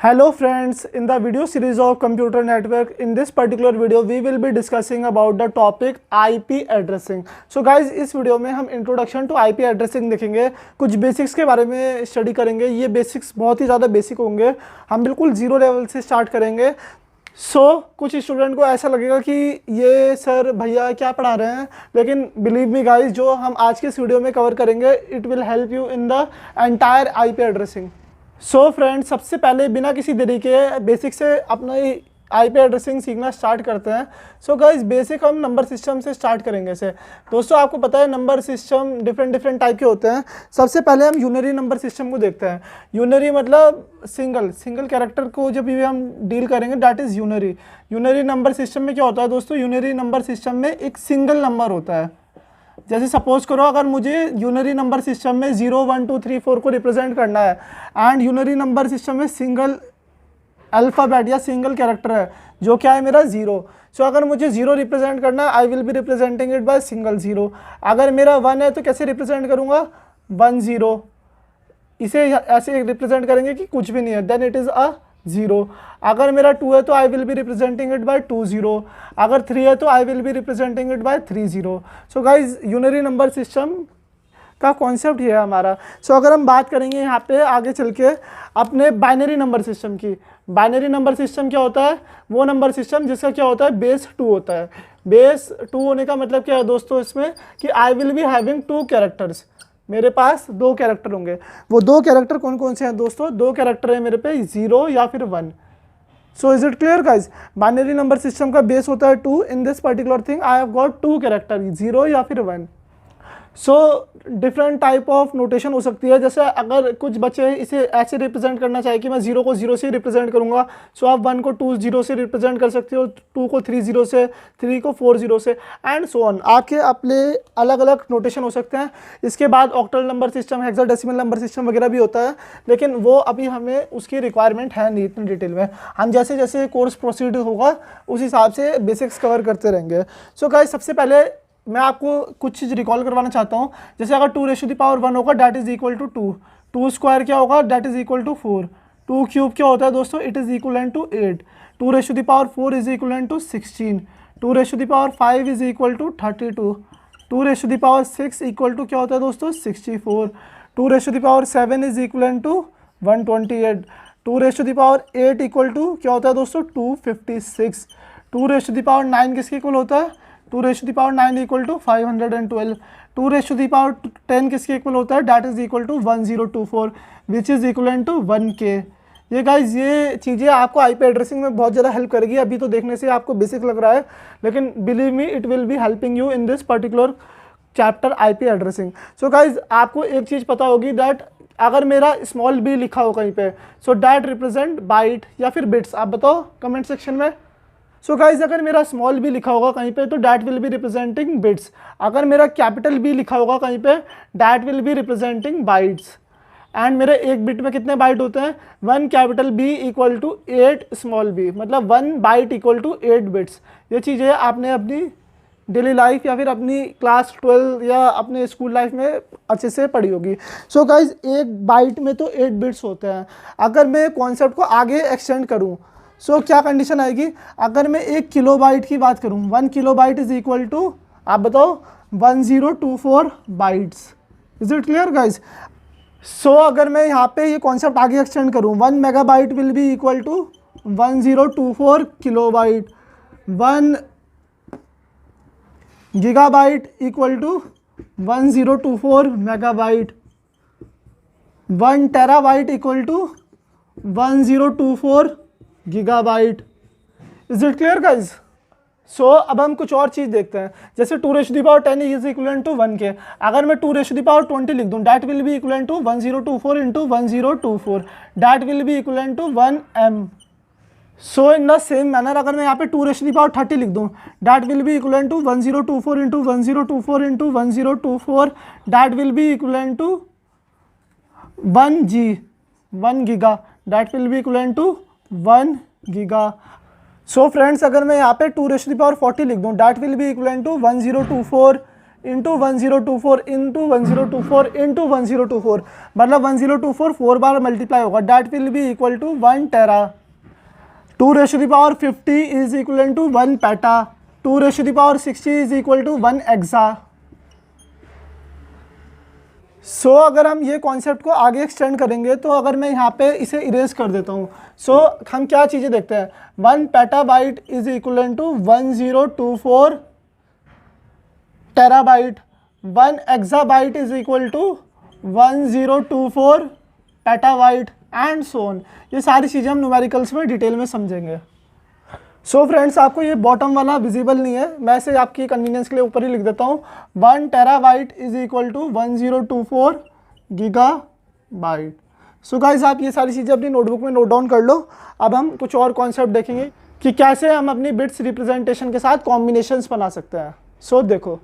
Hello friends, in the video series of computer network, in this particular video we will be discussing about the topic IP addressing. So guys, इस video में हम introduction to IP addressing देखेंगे, कुछ basics के बारे में study करेंगे। ये बेसिक्स बहुत ही ज़्यादा बेसिक होंगे, हम बिल्कुल ज़ीरो लेवल से स्टार्ट करेंगे। कुछ स्टूडेंट को ऐसा लगेगा कि ये सर भैया क्या पढ़ा रहे हैं, लेकिन बिलीव मी गाइस, जो हम आज के इस वीडियो में कवर करेंगे it will help you in the entire IP addressing. Friends, सबसे पहले बिना किसी देरी के बेसिक से अपना IP एड्रेसिंग सीखना स्टार्ट करते हैं। गाइस, बेसिक हम नंबर सिस्टम से स्टार्ट करेंगे से। दोस्तों, आपको पता है नंबर सिस्टम डिफरेंट टाइप के होते हैं। सबसे पहले हम यूनरी नंबर सिस्टम को देखते हैं। यूनरी मतलब सिंगल कैरेक्टर को जब भी हम डील करेंगे, that is unary. Unary number system में क्या होता है दोस्तों? यूनरी नंबर सिस्टम में एक सिंगल नंबर होता है। जैसे सपोज करो, अगर मुझे यूनरी नंबर सिस्टम में 0 1 2 3 4 को रिप्रेजेंट करना है एंड यूनरी नंबर सिस्टम में सिंगल अल्फ़ाबेट या सिंगल कैरेक्टर है जो क्या है मेरा 0। अगर मुझे 0 रिप्रेजेंट करना है, आई will be representing it by single 0। अगर मेरा 1 है तो कैसे रिप्रेजेंट करूँगा? 1 0। इसे ऐसे रिप्रेजेंट करेंगे कि कुछ भी नहीं है, देन इट इज़ अ 0। अगर मेरा 2 है तो I will be representing it by 2 0। अगर 3 है तो I will be representing it by 3 0। Guys, unary number system का कॉन्सेप्ट ये है हमारा। अगर हम बात करेंगे यहाँ पे आगे चल के अपने बाइनरी नंबर सिस्टम की। बाइनरी नंबर सिस्टम क्या होता है? वो नंबर सिस्टम जिसका क्या होता है? बेस 2 होता है। बेस 2 होने का मतलब क्या है दोस्तों इसमें? कि आई विल बी हैविंग 2 कैरेक्टर्स। मेरे पास 2 कैरेक्टर होंगे। वो 2 कैरेक्टर कौन कौन से हैं दोस्तों? 2 कैरेक्टर है मेरे पे, 0 या फिर 1। Is it clear guys? Binary number system का बेस होता है 2। In this particular thing I have got 2 character, 0 या फिर 1। डिफरेंट टाइप ऑफ नोटेशन हो सकती है। जैसे अगर कुछ बच्चे इसे ऐसे रिप्रेजेंट करना चाहे कि मैं 0 को 0 से रिप्रेजेंट करूंगा, आप 1 को 2 0 से रिप्रेजेंट कर सकते हो, 2 को 3 0 से, 3 को 4 0 से, एंड सो ऑन। आपके अपने अलग अलग नोटेशन हो सकते हैं। इसके बाद octal number system, hexadecimal number system वगैरह भी होता है, लेकिन वो अभी हमें उसकी रिक्वायरमेंट है नहीं इतनी डिटेल में। हम जैसे जैसे कोर्स प्रोसीड होगा उस हिसाब से बेसिक्स कवर करते रहेंगे। गाइस, सबसे पहले मैं आपको कुछ चीज़ रिकॉल करवाना चाहता हूँ। जैसे अगर 2⁻1 होगा, that is equal to 2। 2 square क्या होगा? That is equal to 4। 2 cube क्या होता है दोस्तों? It is equal to 8। 2⁻4 is equal to 16। 2⁻5 is equal to 32। 2⁻6 equal to क्या होता है दोस्तों? 64। 2⁻7 is equal to 128। 2⁻8 equal to क्या होता है दोस्तों? 256। 2⁻9 किसके इक्वल होता है? 2⁻9 इक्वल टू 512। 2⁻10 किसके इक्वल होता है? That is equal to 1024 which is equal to 1K। ये गाइज, ये चीज़ें आपको IP एड्रेसिंग में बहुत ज़्यादा हेल्प करेगी। अभी तो देखने से आपको बेसिक लग रहा है, लेकिन believe me it will be helping you in this particular chapter IP addressing. Guys, आपको एक चीज़ पता होगी दैट अगर मेरा स्मॉल b लिखा हो कहीं पे, डैट रिप्रेजेंट बाइट या फिर बिट्स। आप बताओ कमेंट सेक्शन में। गाइज, अगर मेरा स्मॉल b लिखा होगा कहीं पे तो that will be representing bits. अगर मेरा कैपिटल B लिखा होगा कहीं पे, that will be representing bytes. And मेरे एक बिट में कितने बाइट होते हैं? 1 capital B equal to 8 small b, मतलब 1 बाइट इक्वल टू 8 बिट्स। ये चीज़ें आपने अपनी डेली लाइफ या फिर अपनी क्लास 12 या अपने स्कूल लाइफ में अच्छे से पढ़ी होगी। गाइज, एक बाइट में तो 8 बिट्स होते हैं। अगर मैं कॉन्सेप्ट को आगे एक्सटेंड करूँ, क्या कंडीशन आएगी? अगर मैं 1 किलोबाइट की बात करूं, 1 किलोबाइट इज इक्वल टू, आप बताओ, 1024 bytes. Is it clear guys? अगर मैं यहाँ पे ये कॉन्सेप्ट आगे एक्सटेंड करूं, 1 megabyte will be equal to 1024 kilobyte. 1 gigabyte equal to 1024 megabyte. 1 terabyte equal to 1024 gigabyte. Is it clear guys? अब हम कुछ और चीज़ देखते हैं। जैसे 2⁻10 इज इक्वल टू 1K। अगर मैं 2⁻20 लिख दूं, that will be equal to 1024 into 1024, that will be equal to 1M। In the same manner अगर मैं यहाँ पे 2⁻30 लिख दूं, that will be equal to 1024 into 1024 into 1024, that will be equal to 1G, 1 giga, that will be equal to 1 giga. Friends, अगर मैं यहाँ पे 2⁻40 लिख दूँ, that will be equal to 1024 into 1024 into 1024 into 1024, मतलब 1024 4 बार मल्टीप्लाई होगा, that will be equal to 1 tera. 2 raise to the power 50 is equal to 1 peta. 2 raise to the power 60 is equal to 1 exa. So अगर हम ये कॉन्सेप्ट को आगे extend करेंगे तो अगर मैं यहाँ पे इसे इरेज कर देता हूँ, सो हम क्या चीज़ें देखते हैं, 1 petabyte is equal to 1024 terabyte, 1 exabyte is equal to 1024 petabyte and so on. ये सारी चीज़ें हम न्यूमेरिकल्स में डिटेल में समझेंगे। सो फ्रेंड्स, आपको ये बॉटम वाला विजिबल नहीं है, मैं इसे आपकी कन्वीनियंस के लिए ऊपर ही लिख देता हूँ। 1 terabyte is equal to 1024 gigabyte. So guys, आप ये सारी चीज़ें अपनी नोटबुक में नोट डाउन कर लो। अब हम कुछ और कॉन्सेप्ट देखेंगे कि कैसे हम अपनी बिट्स रिप्रेजेंटेशन के साथ कॉम्बिनेशंस बना सकते हैं। सो देखो,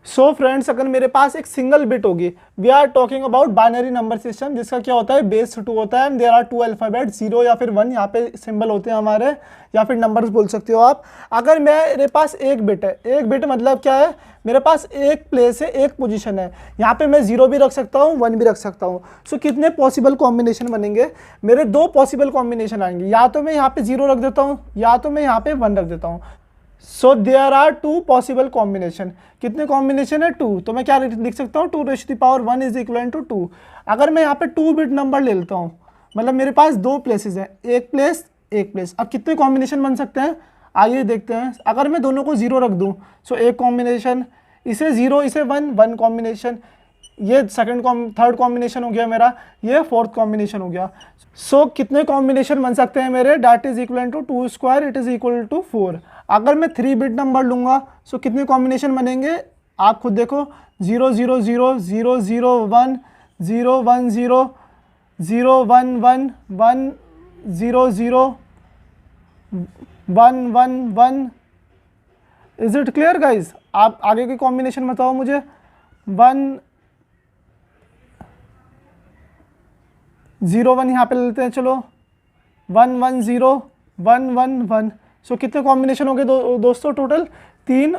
सो फ्रेंड्स, अगर मेरे पास एक सिंगल बिट होगी, we are talking about binary number system, जिसका क्या होता है, बेस 2 होता है एंड देयर आर 2 अल्फ़ाबेट, 0 या फिर 1 यहाँ पे सिंबल होते हैं हमारे, या फिर नंबर्स बोल सकते हो आप। अगर मेरे पास एक बिट है, एक बिट मतलब क्या है, मेरे पास एक प्लेस है, एक पोजीशन है, यहाँ पे मैं 0 भी रख सकता हूँ, 1 भी रख सकता हूँ। सो कितने पॉसिबल कॉम्बिनेशन बनेंगे, मेरे 2 पॉसिबल कॉम्बिनेशन आएंगे, या तो मैं यहाँ पे 0 रख देता हूँ या तो मैं यहाँ पे 1 रख देता हूँ। So there are 2 possible combination. कितने कॉम्बिनेशन है, 2, तो मैं क्या लिख सकता हूँ, 2 raise to the power 1 is equal to 2। अगर मैं यहाँ पे 2 बिट नंबर ले लेता हूँ, मतलब मेरे पास 2 प्लेसेस हैं, एक प्लेस एक प्लेस। अब कितने कॉम्बिनेशन बन सकते हैं, आइए देखते हैं। अगर मैं दोनों को 0 रख दूँ, सो एक कॉम्बिनेशन, इसे 0 इसे 1 1 कॉम्बिनेशन, ये थर्ड कॉम्बिनेशन हो गया मेरा, ये फोर्थ कॉम्बिनेशन हो गया। सो कितने कॉम्बिनेशन बन सकते हैं मेरे, that is equal to 2 square it is equal to 4। अगर मैं 3 बिट नंबर लूँगा, सो कितने कॉम्बिनेशन बनेंगे, आप खुद देखो, 0 0 0 0 0 1 0 1 0 0 1 1 1 0 0 1 1 1। Is it clear guys? आप आगे के कॉम्बिनेशन बताओ मुझे। 1 0 1 यहाँ पे ले लेते हैं, चलो 1 1 0 1 1 1। सो कितने कॉम्बिनेशन हो गए दोस्तों, total 3,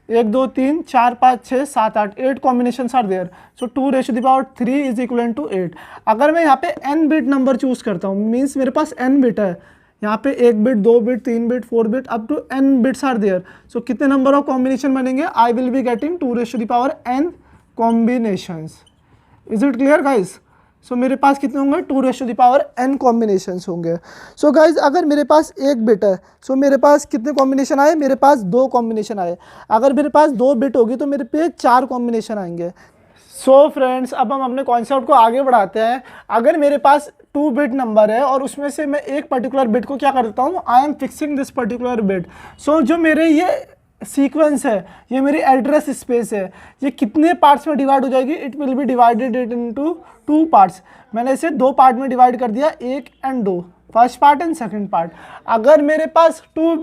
1 2 3 4 5 6 7 8, 8 combination are there. So 2 raise to the power 3 is equal to 8। अगर मैं यहाँ पे n बिट नंबर चूज करता हूँ, मीन्स मेरे पास n बिट है, यहाँ पे 1 bit 2 bit 3 bit 4 bit up to n bits are there. So कितने नंबर ऑफ कॉम्बिनेशन बनेंगे, I will be getting 2 raise to the power n combinations. Is it clear guys? So मेरे पास कितने होंगे, 2 raise to the power n combinations होंगे। So guys, अगर मेरे पास एक बिट है, सो मेरे पास कितने कॉम्बिनेशन आए, मेरे पास 2 कॉम्बिनेशन आए। अगर मेरे पास 2 बिट होगी तो मेरे पे 4 कॉम्बिनेशन आएंगे। सो फ्रेंड्स, अब हम अपने कॉन्सेप्ट को आगे बढ़ाते हैं। अगर मेरे पास 2 बिट नंबर है और उसमें से मैं एक पर्टिकुलर बिट को क्या कर देता हूँ, I am fixing this particular bit. So जो मेरे ये सीक्वेंस है, ये मेरी एड्रेस स्पेस है, ये कितने पार्ट्स में डिवाइड हो जाएगी, it will be divided into 2 parts. मैंने इसे 2 पार्ट में डिवाइड कर दिया, 1 and 2, first part and second part. अगर मेरे पास 3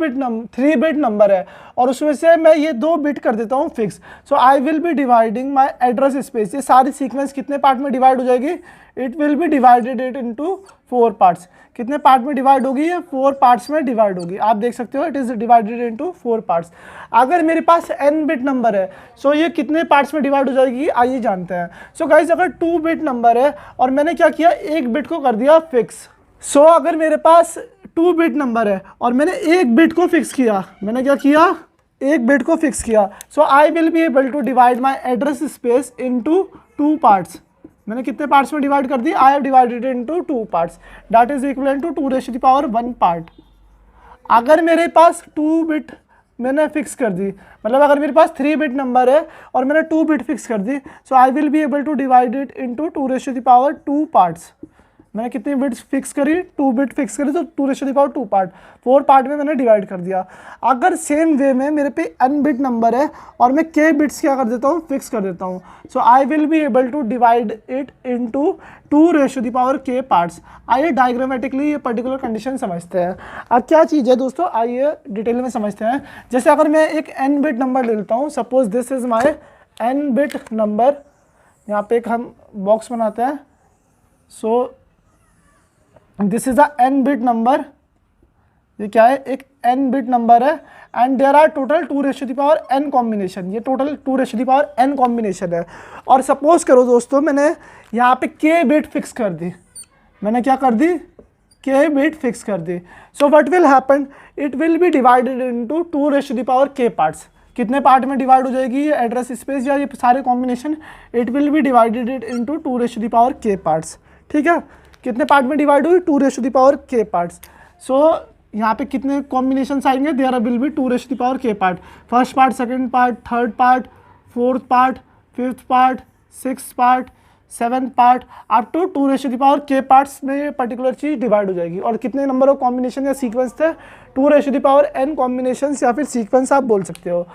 बिट नंबर है और उसमें से मैं ये 2 बिट कर देता हूँ fix, so I will B dividing my address space. ये सारी सीक्वेंस कितने पार्ट में डिवाइड हो जाएगी, it will be divided into 4 parts. कितने पार्ट में डिवाइड होगी, ये 4 पार्ट्स में डिवाइड होगी। आप देख सकते हो, it is divided into 4 parts. अगर मेरे पास n बिट नंबर है, सो ये कितने पार्ट्स में डिवाइड हो जाएगी, आइए जानते हैं। सो गाइस, अगर 2 बिट नंबर है और मैंने क्या किया, एक बिट को कर दिया फिक्स। सो अगर मेरे पास 2 बिट नंबर है और मैंने एक बिट को फिक्स किया, मैंने क्या किया, एक बिट को फिक्स किया, so I will be able to divide my address space into 2 parts. मैंने कितने पार्ट्स में डिवाइड कर दी, I have divided into 2 parts, that is equal to 2 raise to the power 1 part. अगर मेरे पास 2 बिट मैंने फिक्स कर दी, मतलब अगर मेरे पास 3 बिट नंबर है और मैंने 2 बिट फिक्स कर दी, so I will be able to divide it into 2 raise to the power 2 parts. मैंने कितनी बिट्स फिक्स करी, 2 बिट फिक्स करी, तो 2 raise to the power 2 part, 4 part में मैंने डिवाइड कर दिया। अगर सेम वे में मेरे पे n बिट नंबर है और मैं k बिट्स क्या कर देता हूँ, फिक्स कर देता हूँ, so I will be able to divide it into 2 raise to the power k parts. आइए डायग्रामेटिकली ये पर्टिकुलर कंडीशन समझते हैं। अब क्या चीज़ है दोस्तों, आइए डिटेल में समझते हैं। जैसे अगर मैं एक n बिट नंबर ले लेता हूँ, suppose this is my n bit number, यहाँ पे एक हम बॉक्स बनाते हैं। So this is a n bit number, ये क्या है, एक n बिट नंबर है and there are total 2n combination, ये टोटल 2n कॉम्बिनेशन है। और सपोज करो दोस्तों मैंने यहाँ पे k बिट फिक्स कर दी, मैंने क्या कर दी, k बिट फिक्स कर दी। So what will happen, it will be divided into 2k parts. कितने पार्ट में डिवाइड हो जाएगी ये एड्रेस स्पेस या ये सारे combination, it will be divided into 2k parts. ठीक है, कितने पार्ट में डिवाइड हुई, 2k पार्ट्स। सो यहाँ पे कितने कॉम्बिनेशंस आएंगे, there will be 2k part, first part, second part, third part, fourth part, fifth part, six part, seventh part, up to 2k parts में ये पर्टिकुलर चीज़ डिवाइड हो जाएगी। और कितने नंबर ऑफ कॉम्बिनेशन या सीक्वेंस थे, 2n कॉम्बिनेशंस या फिर सीक्वेंस आप बोल सकते हो।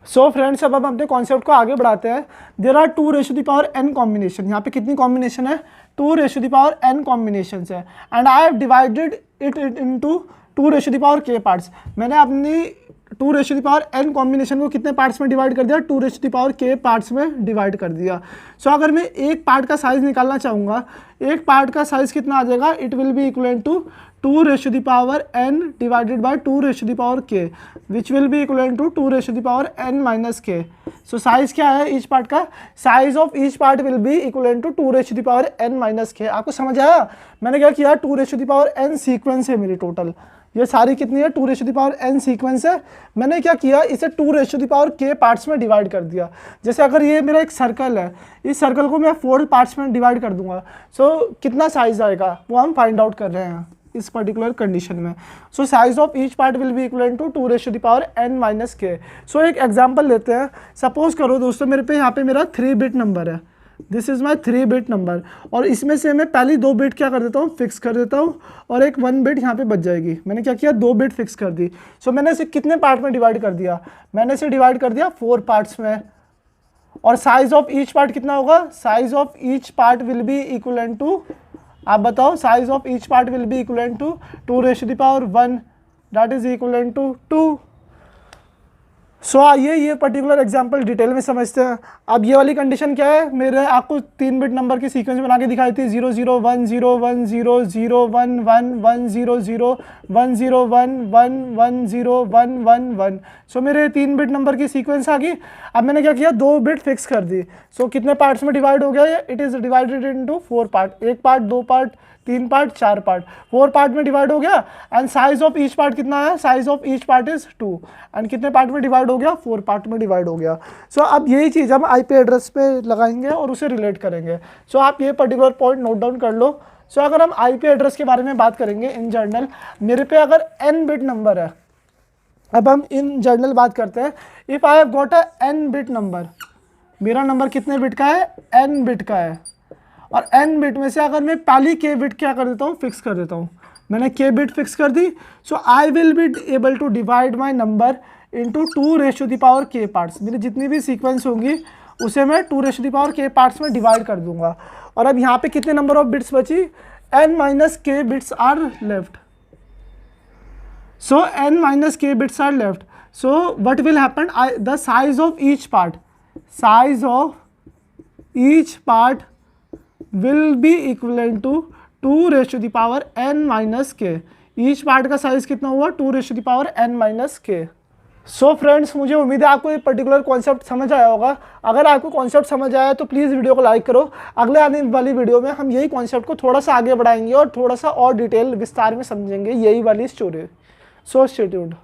सो फ्रेंड्स अब हम अपने कॉन्सेप्ट को आगे बढ़ाते हैं। देयर आर 2n कॉम्बिनेशन, यहाँ पे कितनी कॉम्बिनेशन है, 2n कॉम्बिनेशन है and I have divided it into 2k parts. मैंने अपनी 2n कॉम्बिनेशन को कितने पार्ट्स में डिवाइड कर दिया, 2k पार्ट्स में डिवाइड कर दिया। सो अगर मैं एक पार्ट का साइज निकालना चाहूँगा, एक पार्ट का साइज कितना आ जाएगा, it will be equivalent to 2n divided by 2k which will be equivalent to 2n - k। सो साइज क्या है ईच पार्ट का, size of each part will be equivalent to 2n - k। आपको समझ आया, मैंने क्या किया, 2n सीक्वेंस है मेरी टोटल, ये सारी कितनी है, 2n सीक्वेंस है। मैंने क्या किया, इसे 2k पार्ट्स में डिवाइड कर दिया। जैसे अगर ये मेरा एक सर्कल है, इस सर्कल को मैं 4 पार्ट्स में डिवाइड कर दूंगा, सो कितना साइज आएगा वो हम फाइंड आउट कर रहे हैं इस पर्टिकुलर कंडीशन में। So size of each part will be equal to 2n - k। So एक एग्जांपल लेते हैं। सपोज करो दोस्तों मेरे पे यहाँ पे मेरा 3 बिट नंबर है, this is my 3 bit number, और इसमें से मैं पहली 2 बिट क्या कर देता हूँ, फिक्स कर देता हूँ, और एक 1 बिट यहाँ पे बच जाएगी। मैंने क्या किया, 2 बिट फिक्स कर दी। सो मैंने इसे कितने पार्ट में डिवाइड कर दिया, मैंने इसे डिवाइड कर दिया 4 पार्ट्स में। और साइज ऑफ ईच पार्ट कितना होगा, size of each part will be equal to, आप बताओ, size of each part will be equal to 2n that is equal to 2। So आइए ये पर्टिकुलर एग्जांपल डिटेल में समझते हैं। अब ये वाली कंडीशन क्या है, मेरे आपको 3 बिट नंबर की सीक्वेंस बना के दिखाई थी, 0 0 1 0 1 0 0 1 1 1 0 0 1 0 1 1 1 0 1 1 1। सो मेरे 3 बिट नंबर की सीक्वेंस आ गई। अब मैंने क्या किया, 2 बिट फिक्स कर दी। सो कितने पार्ट्स में डिवाइड हो गया ये, it is divided into 4 part, 1 part, 2 part, 3 part, 4 part, 4 part में डिवाइड हो गया। And size of each part कितना है, size of each part is 2। And कितने पार्ट में डिवाइड हो गया, 4 पार्ट में डिवाइड हो गया। सो अब यही चीज़ हम IP एड्रेस पे लगाएंगे और उसे रिलेट करेंगे। सो आप ये पर्टिकुलर पॉइंट नोट डाउन कर लो। सो अगर हम IP एड्रेस के बारे में बात करेंगे इन जनरल, मेरे पे अगर n बिट नंबर है, अब हम इन जनरल बात करते हैं। If I have got a n bit number, मेरा नंबर कितने बिट का है, n बिट का है, और n बिट में से अगर मैं पहली k बिट क्या कर देता हूँ, फिक्स कर देता हूँ। मैंने k बिट फिक्स कर दी। So I will be able to divide my number into 2k parts. मेरी जितनी भी सीक्वेंस होंगी उसे मैं 2k पार्ट्स में डिवाइड कर दूंगा। और अब यहाँ पे कितने नंबर ऑफ बिट्स बची, n - k bits are left. So n - k bits are left. So what will happen, the size of each part, size of each part will be equivalent to 2n - k। ईच part का साइज कितना हुआ, 2n - k। So friends, मुझे उम्मीद है आपको ये पर्टिकुलर कॉन्सेप्ट समझ आया होगा। अगर आपको कॉन्सेप्ट समझ आया तो प्लीज़ वीडियो को लाइक करो। अगले आने वाली वीडियो में हम यही कॉन्सेप्ट को थोड़ा सा आगे बढ़ाएंगे और थोड़ा सा और डिटेल विस्तार में समझेंगे यही वाली स्टोरी। So stay tuned.